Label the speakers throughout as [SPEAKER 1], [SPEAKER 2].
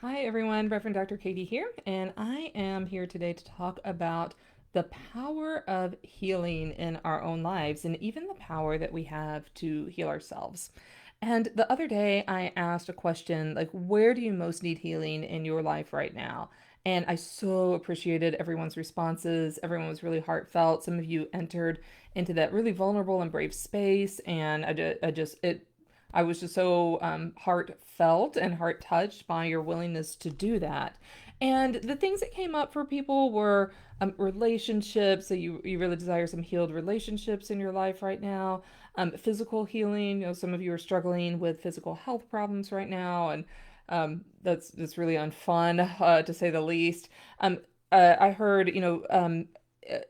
[SPEAKER 1] Hi everyone, Reverend Dr. Katie here, and I am here today to talk about the power of healing in our own lives and even the power that we have to heal ourselves. And the other day I asked a question like, where do you most need healing in your life right now? And I so appreciated everyone's responses. Everyone was really heartfelt. Some of you entered into that really vulnerable and brave space, and I was just so heartfelt and heart touched by your willingness to do that. And the things that came up for people were relationships. So you really desire some healed relationships in your life right now. Physical healing. Some of you are struggling with physical health problems right now, and that's really unfun to say the least. I heard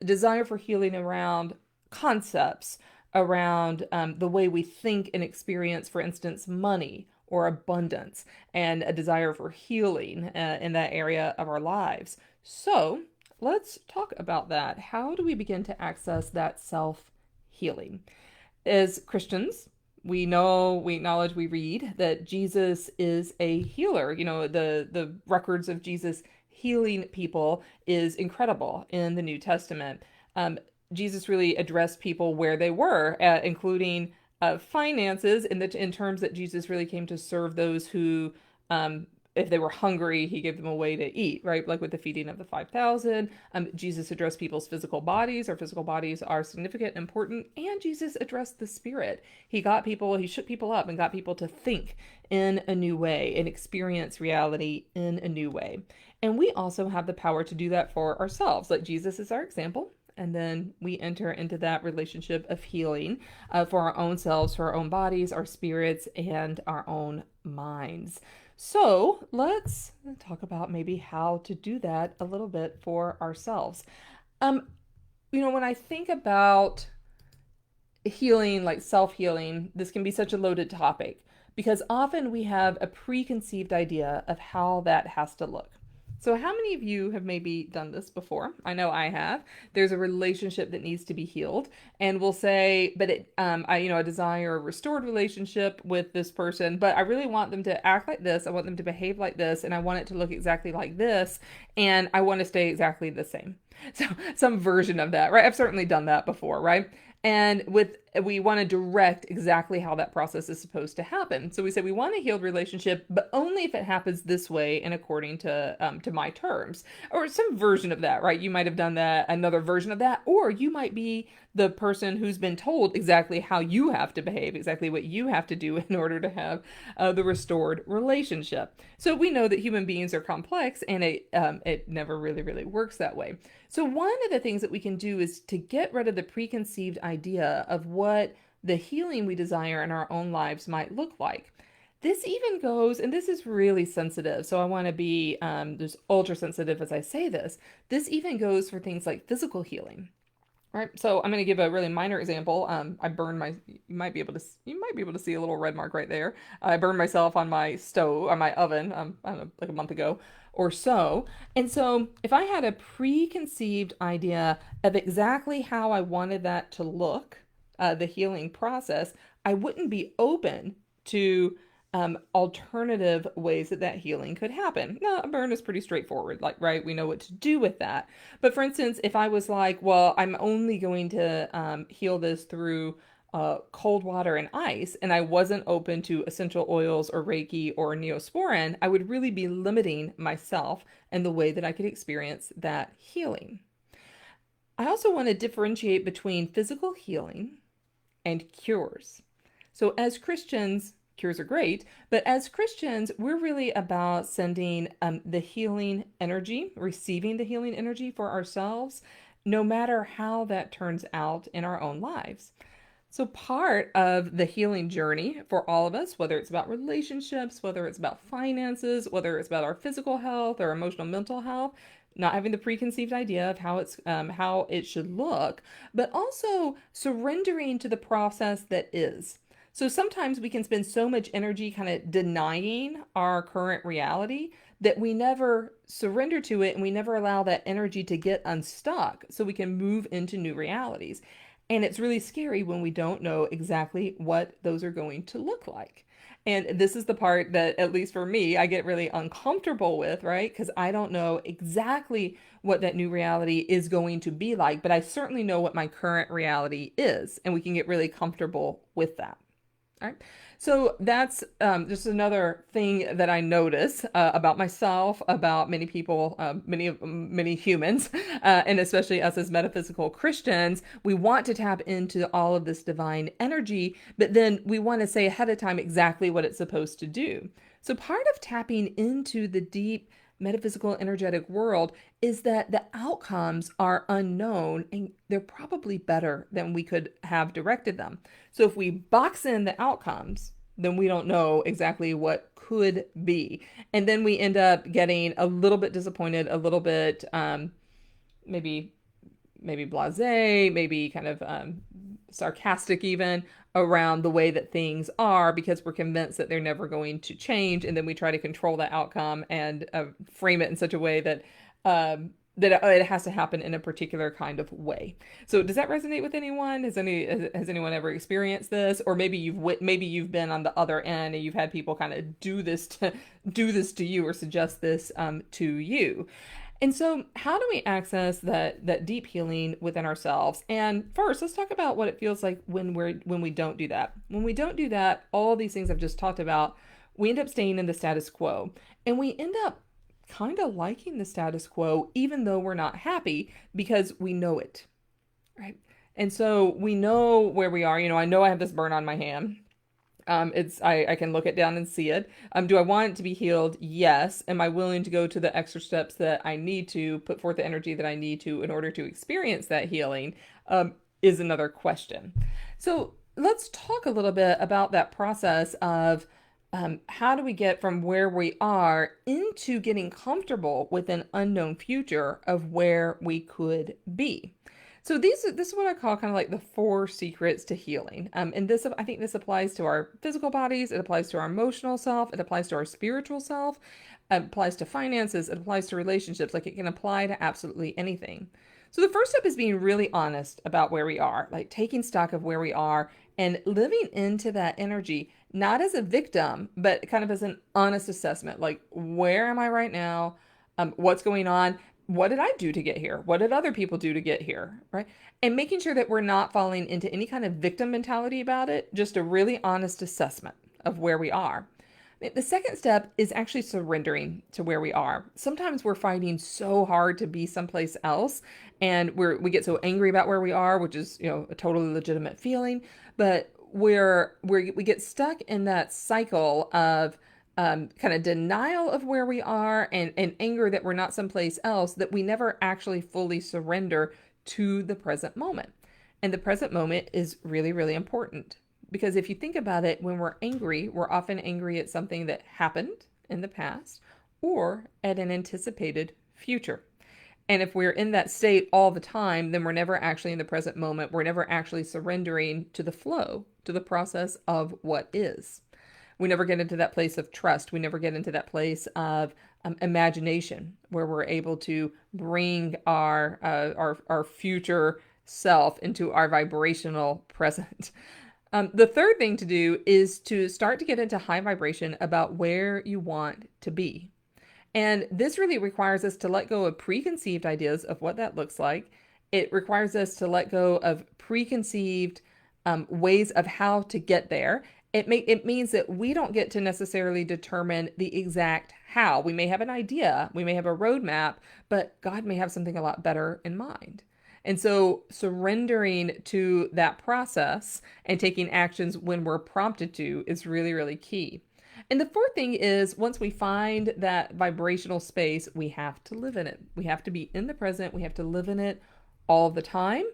[SPEAKER 1] desire for healing around concepts around the way we think and experience, for instance, money or abundance, and a desire for healing in that area of our lives. So let's talk about that. How do we begin to access that self healing? As Christians, we know, we acknowledge, we read that Jesus is a healer. The records of Jesus healing people is incredible in the New Testament. Um, Jesus really addressed people where they were, including finances, in terms that Jesus really came to serve those who, if they were hungry, he gave them a way to eat, right? Like with the feeding of the 5,000. Jesus addressed people's physical bodies. Our physical bodies are significant, important, and Jesus addressed the spirit. He shook people up and got people to think in a new way and experience reality in a new way. And we also have the power to do that for ourselves. Like Jesus is our example. And then we enter into that relationship of healing for our own selves, for our own bodies, our spirits, and our own minds. So let's talk about maybe how to do that a little bit for ourselves. Um, when I think about healing, like self healing, this can be such a loaded topic because often we have a preconceived idea of how that has to look. So, how many of you have maybe done this before? I know I have. There's a relationship that needs to be healed, and we'll say, but I desire a restored relationship with this person, but I really want them to act like this. I want them to behave like this, and I want it to look exactly like this, and I want to stay exactly the same. So, some version of that, right? I've certainly done that before, right? And we want to direct exactly how that process is supposed to happen. So we say we want a healed relationship, but only if it happens this way and according to my terms, or some version of that, right? You might have done that, another version of that, or you might be the person who's been told exactly how you have to behave, exactly what you have to do in order to have the restored relationship. So we know that human beings are complex, and it never really works that way. So one of the things that we can do is to get rid of the preconceived idea of what the healing we desire in our own lives might look like. This even goes, and this is really sensitive, so I want to be just ultra sensitive as I say this. This even goes for things like physical healing. Right. So I'm going to give a really minor example. I burned my. You might be able to see a little red mark right there. I burned myself on my stove, on my oven. I don't know, like a month ago or so. And so if I had a preconceived idea of exactly how I wanted that to look, the healing process, I wouldn't be open to alternative ways that healing could happen. Now, a burn is pretty straightforward, like, right? We know what to do with that. But for instance, if I was like, well, I'm only going to heal this through cold water and ice, and I wasn't open to essential oils or Reiki or Neosporin, I would really be limiting myself and the way that I could experience that healing. I also want to differentiate between physical healing and cures. So, as Christians, cures are great, but as Christians, we're really about sending the healing energy, receiving the healing energy for ourselves, no matter how that turns out in our own lives. So, part of the healing journey for all of us, whether it's about relationships, whether it's about finances, whether it's about our physical health or emotional mental health, not having the preconceived idea of how it should look, but also surrendering to the process that is. So sometimes we can spend so much energy kind of denying our current reality that we never surrender to it and we never allow that energy to get unstuck so we can move into new realities. And it's really scary when we don't know exactly what those are going to look like. And this is the part that, at least for me, I get really uncomfortable with, right? Because I don't know exactly what that new reality is going to be like, but I certainly know what my current reality is, and we can get really comfortable with that. All right. So that's just another thing that I notice about myself, about many people, many humans, and especially us as metaphysical Christians. We want to tap into all of this divine energy, but then we want to say ahead of time exactly what it's supposed to do. So part of tapping into the deep metaphysical energetic world is that the outcomes are unknown and they're probably better than we could have directed them. So if we box in the outcomes, then we don't know exactly what could be. And then we end up getting a little bit disappointed, a little bit maybe blasé, maybe kind of sarcastic even around the way that things are because we're convinced that they're never going to change. And then we try to control that outcome and frame it in such a way that that it has to happen in a particular kind of way. So does that resonate with anyone? Has anyone ever experienced this? Or maybe you've been on the other end and you've had people kind of do this to you or suggest this to you. And so, how do we access that deep healing within ourselves? And first, let's talk about what it feels like when we don't do that. When we don't do that, all these things I've just talked about, we end up staying in the status quo, and we end up kind of liking the status quo, even though we're not happy because we know it, right? And so we know where we are. I know I have this burn on my hand. I can look it down and see it. Do I want it to be healed? Yes. Am I willing to go to the extra steps that I need to put forth the energy that I need to in order to experience that healing? Is another question. So let's talk a little bit about that process of how do we get from where we are into getting comfortable with an unknown future of where we could be. So this is what I call kind of like the four secrets to healing. And this, I think this applies to our physical bodies. It applies to our emotional self. It applies to our spiritual self. It applies to finances. It applies to relationships. Like it can apply to absolutely anything. So the first step is being really honest about where we are, like taking stock of where we are and living into that energy, not as a victim, but kind of as an honest assessment. Like, where am I right now? What's going on? What did I do to get here? What did other people do to get here? Right? And making sure that we're not falling into any kind of victim mentality about it, just a really honest assessment of where we are. The second step is actually surrendering to where we are. Sometimes we're fighting so hard to be someplace else, and we get so angry about where we are, which is a totally legitimate feeling. But we get stuck in that cycle of kind of denial of where we are and anger that we're not someplace else, that we never actually fully surrender to the present moment. And the present moment is really, really important. Because if you think about it, when we're angry, we're often angry at something that happened in the past or at an anticipated future. And if we're in that state all the time, then we're never actually in the present moment. We're never actually surrendering to the flow, to the process of what is. We never get into that place of trust. We never get into that place of imagination where we're able to bring our future self into our vibrational present. The third thing to do is to start to get into high vibration about where you want to be. And this really requires us to let go of preconceived ideas of what that looks like. It requires us to let go of preconceived ways of how to get there. It means that we don't get to necessarily determine the exact how. We may have an idea, we may have a roadmap, but God may have something a lot better in mind. And so surrendering to that process and taking actions when we're prompted to is really, really key. And the fourth thing is, once we find that vibrational space, we have to live in it. We have to be in the present. We have to live in it all the time,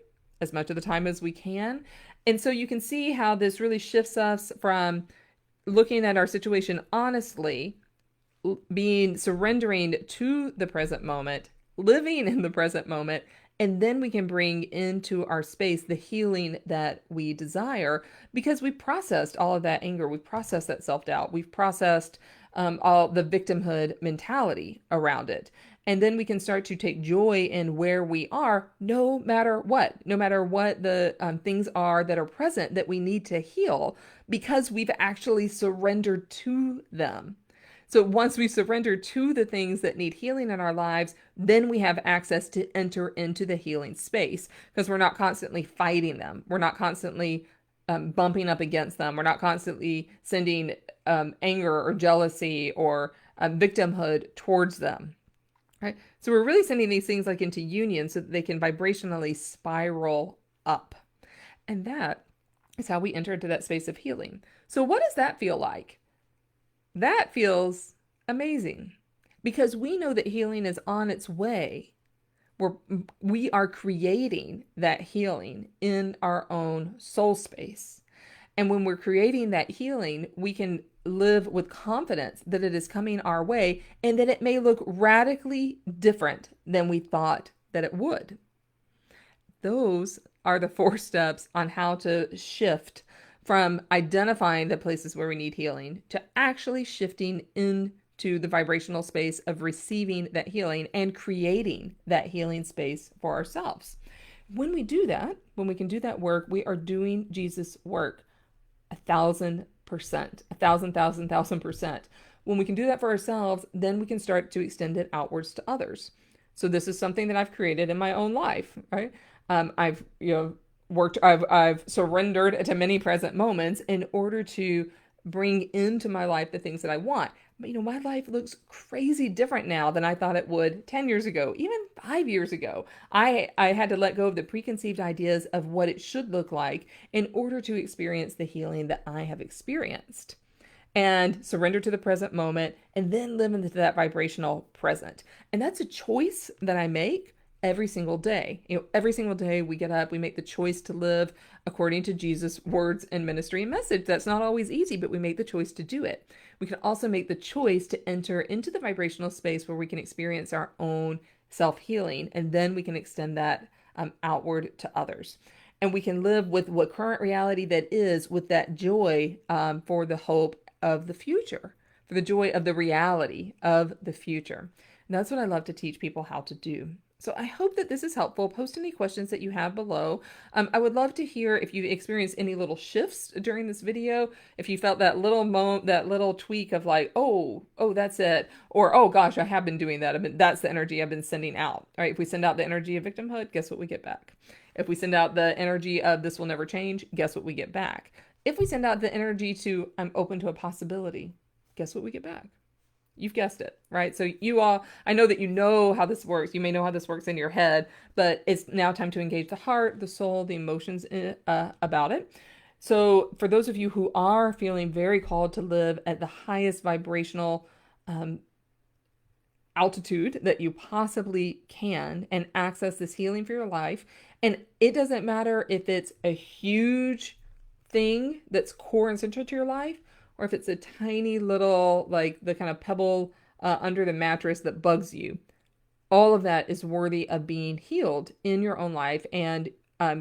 [SPEAKER 1] as much of the time as we can. And so you can see how this really shifts us from looking at our situation honestly, surrendering to the present moment, living in the present moment, and then we can bring into our space the healing that we desire because we processed all of that anger. We've processed that self-doubt. We've processed all the victimhood mentality around it. And then we can start to take joy in where we are, no matter what the things are that are present that we need to heal, because we've actually surrendered to them. So once we surrender to the things that need healing in our lives, then we have access to enter into the healing space because we're not constantly fighting them. We're not constantly bumping up against them. We're not constantly sending anger or jealousy or victimhood towards them. Right? So we're really sending these things like into union so that they can vibrationally spiral up. And that is how we enter into that space of healing. So what does that feel like? That feels amazing because we know that healing is on its way. We are creating that healing in our own soul space. And when we're creating that healing, we can live with confidence that it is coming our way and that it may look radically different than we thought that it would. Those are the 4 steps on how to shift from identifying the places where we need healing to actually shifting into the vibrational space of receiving that healing and creating that healing space for ourselves. When we do that, when we can do that work, we are doing Jesus' work 1,000%, 1,000,000,000%. When we can do that for ourselves, then we can start to extend it outwards to others. So this is something that I've created in my own life, right? I've I've surrendered to many present moments in order to bring into my life the things that I want. But my life looks crazy different now than I thought it would 10 years ago, even 5 years ago. I had to let go of the preconceived ideas of what it should look like in order to experience the healing that I have experienced and surrender to the present moment and then live into that vibrational present. And that's a choice that I make every single day. Every single day we get up, we make the choice to live according to Jesus' words and ministry and message. That's not always easy, but we make the choice to do it. We can also make the choice to enter into the vibrational space where we can experience our own self-healing, and then we can extend that outward to others. And we can live with what current reality that is, with that joy for the hope of the future, for the joy of the reality of the future. And that's what I love to teach people how to do. So I hope that this is helpful. Post any questions that you have below. I would love to hear if you experienced any little shifts during this video, if you felt that little tweak of like, oh, that's it, or oh gosh, I have been doing that. That's the energy I've been sending out. All right, if we send out the energy of victimhood, guess what we get back? If we send out the energy of this will never change, guess what we get back? If we send out the energy to I'm open to a possibility, guess what we get back? You've guessed it, right? So you all, I know that you know how this works. You may know how this works in your head, but it's now time to engage the heart, the soul, the emotions about it. So for those of you who are feeling very called to live at the highest vibrational altitude that you possibly can and access this healing for your life, and it doesn't matter if it's a huge thing that's core and central to your life, or if it's a tiny little, like the kind of pebble under the mattress that bugs you. All of that is worthy of being healed in your own life, and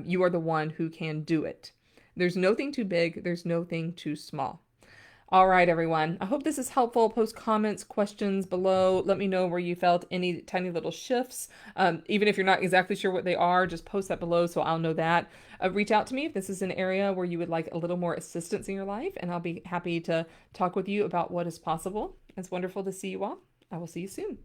[SPEAKER 1] you are the one who can do it. There's no thing too big. There's no thing too small. All right, everyone. I hope this is helpful. Post comments, questions below. Let me know where you felt any tiny little shifts. Even if you're not exactly sure what they are, just post that below so I'll know that. Reach out to me if this is an area where you would like a little more assistance in your life, and I'll be happy to talk with you about what is possible. It's wonderful to see you all. I will see you soon.